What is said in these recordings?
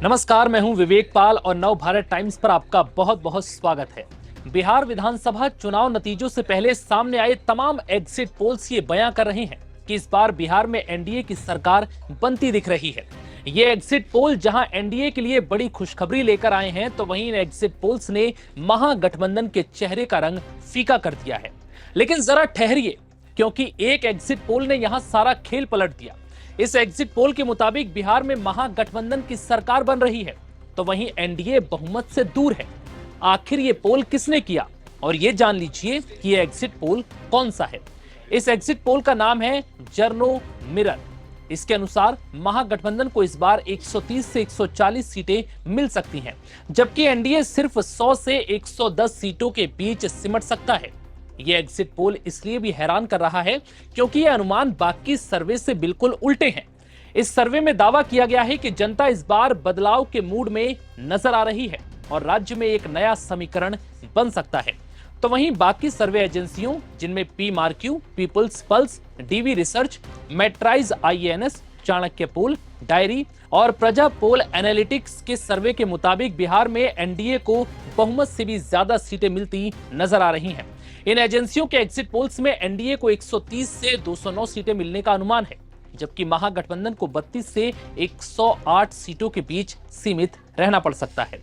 नमस्कार, मैं हूं विवेक पाल और नव भारत टाइम्स पर आपका बहुत बहुत स्वागत है। बिहार विधानसभा चुनाव नतीजों से पहले सामने आए तमाम एग्जिट पोल्स ये बयां कर रहे हैं कि इस बार बिहार में एनडीए की सरकार बनती दिख रही है। ये एग्जिट पोल जहां एनडीए के लिए बड़ी खुशखबरी लेकर आए हैं, तो वहीं इन एग्जिट पोल्स ने महागठबंधन के चेहरे का रंग फीका कर दिया है। लेकिन जरा ठहरिए, क्योंकि एक एग्जिट पोल ने यहां सारा खेल पलट दिया। इस एग्जिट पोल के मुताबिक बिहार में महागठबंधन की सरकार बन रही है, तो वहीं एनडीए बहुमत से दूर है। आखिर ये पोल किसने किया, और ये जान लीजिए कि ये एग्जिट पोल कौन सा है। इस एग्जिट पोल का नाम है जर्नो मिरर। इसके अनुसार महागठबंधन को इस बार 130 से 140 सीटें मिल सकती हैं, जबकि एनडीए सिर्फ 100 से 110 सीटों के बीच सिमट सकता है। ये एग्जिट पोल इसलिए भी हैरान कर रहा है क्योंकि ये अनुमान बाकी सर्वे से बिल्कुल उल्टे हैं। इस सर्वे में दावा किया गया है कि जनता इस बार बदलाव के मूड में नजर आ रही है और राज्य में एक नया समीकरण बन सकता है। तो वहीं बाकी सर्वे एजेंसियों, जिनमें P Marq, people's pulse, DV research, Matrize INS, Chanakya poll, diary और प्रजा पोल एनालिटिक्स के सर्वे के मुताबिक बिहार में एनडीए को बहुमत से भी ज्यादा सीटें मिलती नजर आ रही हैं। इन एजेंसियों के एग्जिट पोल्स में एनडीए को 130 से 209 सीटें मिलने का अनुमान है, जबकि महागठबंधन को 32 से 108 सीटों के बीच सीमित रहना पड़ सकता है।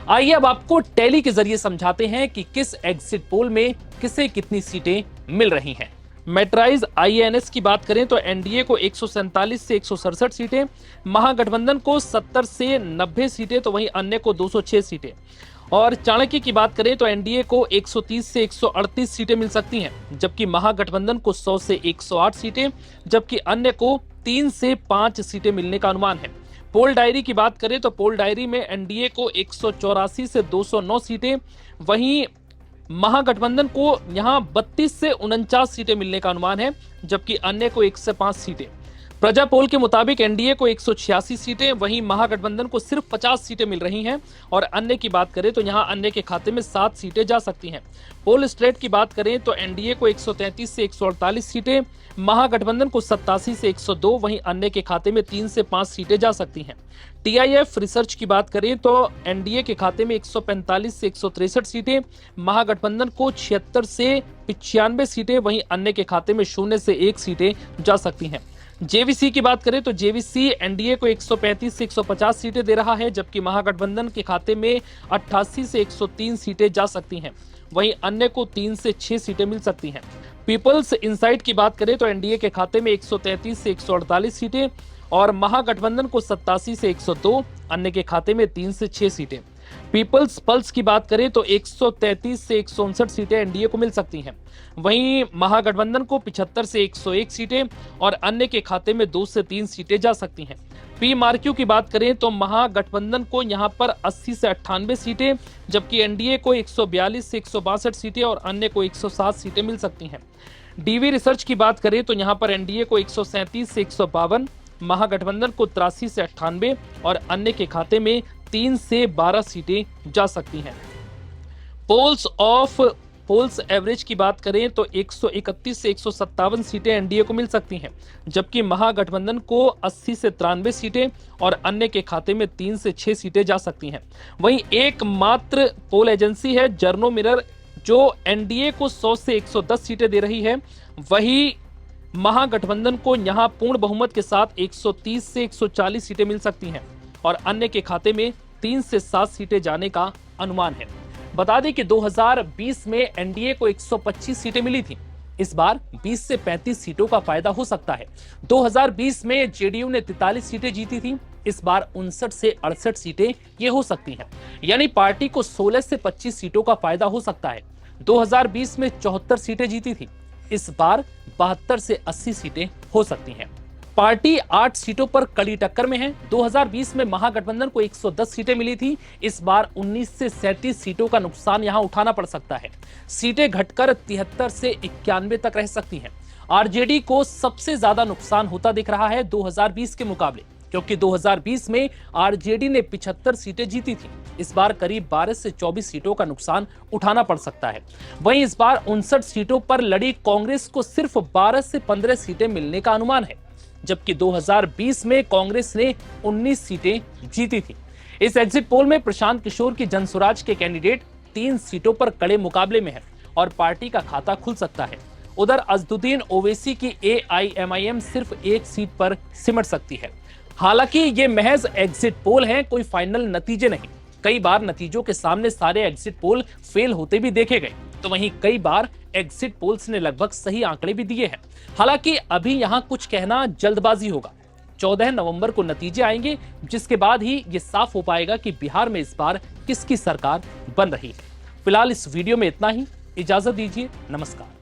आइए अब आपको टैली के जरिए समझाते हैं कि किस एग्जिट पोल में किसे कितनी सीटें मिल रही हैं। मेट्राइज आईएनएस की बात करें तो एनडीए को 147 से 167 सीटें, महागठबंधन को 70 से 90 सीटें, तो वहीं अन्य को 206 सीटें। और चाणक्य की बात करें तो एनडीए को 130 से 138 सीटें मिल सकती हैं, जबकि महागठबंधन को 100 से 108 सीटें, जबकि अन्य को 3 से 5 सीटें मिलने का अनुमान है। पोल डायरी की बात करें तो पोल डायरी में एनडीए को 184 से 209 सीटें, वहीं महागठबंधन को यहां 32 से 49 सीटें मिलने का अनुमान है, जबकि अन्य को 1 से 5 सीटें। प्रजा पोल के मुताबिक एनडीए को 186 सीटें, वहीं महागठबंधन को सिर्फ 50 सीटें मिल रही हैं, और अन्य की बात करें तो यहां अन्य के खाते में 7 सीटें जा सकती हैं। पोल स्ट्रेट की बात करें तो एनडीए को 133 से 148 सीटें, महागठबंधन को 87 से 102, वहीं अन्य के खाते में 3 से 5 सीटें जा सकती हैं। टीआईएफ रिसर्च की बात करें तो एनडीए के खाते में 145 से 163 सीटें, महागठबंधन को 76 से 95 सीटें, वहीं अन्य के खाते में 0 से 1 सीटें जा सकती हैं। जेवीसी की बात करें तो जेवीसी एनडीए को 135 से 150 सीटें दे रहा है, जबकि महागठबंधन के खाते में 88 से 103 सीटें जा सकती हैं, वहीं अन्य को 3 से 6 सीटें मिल सकती हैं। पीपल्स इंसाइट की बात करें तो एनडीए के खाते में 133 से 148 सीटें और महागठबंधन को 87 से 102, अन्य के खाते में 3 से 6 सीटें। पीपल्स पल्स की बात करें तो 133 से 159 सीटें एनडीए को मिल सकती हैं, वहीं महागठबंधन को 75 से 101 सीटें और अन्य के खाते में 2 से 3 सीटें जा सकती हैं। पी मार्क्यू की बात करें तो महागठबंधन को यहां पर 80 से 98 सीटें, जबकि एनडीए को 142 से 162 सीटें और अन्य को 107 सीटें मिल सकती हैं। डीवी रिसर्च की बात करें तो यहां पर एनडीए को 137 से 152, महागठबंधन को 83 से 98 और अन्य के खाते में 3 से 12 सीटें जा सकती हैं। पोल्स एवरेज की बात करें तो 131 से 157 सीटें एनडीए को मिल सकती हैं, जबकि महागठबंधन को 80 से 93 सीटें और अन्य के खाते में 3 से 6 सीटें जा सकती हैं। वहीं एकमात्र पोल एजेंसी है जर्नो मिरर, जो एनडीए को 100 से 110 सीटें दे रही है, वही महागठबंधन को यहां पूर्ण बहुमत के साथ 130 से 140 सीटें मिल सकती हैं और अन्य के खाते में 3 से 7 सीटें जाने का अनुमान है। बता दें कि 2020 में एनडीए को 125 सीटें मिली थी। इस बार 20 से 35 सीटों का फायदा हो सकता है। 2020 में जेडीयू ने 43 सीटें जीती थी, इस बार 59 से 68 सीटें ये हो सकती हैं, यानी पार्टी को 16 से 25 सीटों का फायदा हो सकता है। 2020 में 74 सीटें जीती थी, इस बार 72 से 80 सीटें हो सकती हैं। पार्टी 8 सीटों पर कड़ी टक्कर में है। 2020 में महागठबंधन को 110 सीटें मिली थी, इस बार 19 से 37 सीटों का नुकसान यहां उठाना पड़ सकता है। सीटें घटकर 73 से 91 तक रह सकती हैं। आरजेडी को सबसे ज्यादा नुकसान होता दिख रहा है 2020 के मुकाबले, क्योंकि 2020 में आरजेडी ने 75 सीटें जीती थी, इस बार करीब 12 से 24 सीटों का नुकसान उठाना पड़ सकता है। वहीं इस बार 59 सीटों पर लड़ी कांग्रेस को सिर्फ 12 से 15 सीटें मिलने का अनुमान है, जबकि 2020 में कांग्रेस ने 19 सीटें जीती थी। इस एग्जिट पोल में प्रशांत किशोर की जनसुराज के कैंडिडेट 3 सीटों पर कड़े मुकाबले में है और पार्टी का खाता खुल सकता है। उधर अजदुद्दीन ओवैसी की AIMIM सिर्फ 1 सीट पर सिमट सकती है। हालांकि ये महज एग्जिट पोल हैं, कोई फाइनल नतीजे नहीं। कई बार नतीजों के सामने सारे एग्जिट पोल फेल होते भी देखे गए, तो वहीं कई बार एग्जिट पोल्स ने लगभग सही आंकड़े भी दिए हैं। हालांकि अभी यहां कुछ कहना जल्दबाजी होगा। 14 नवंबर को नतीजे आएंगे, जिसके बाद ही ये साफ हो पाएगा कि बिहार में इस बार किसकी सरकार बन रही है। फिलहाल इस वीडियो में इतना ही। इजाजत दीजिए, नमस्कार।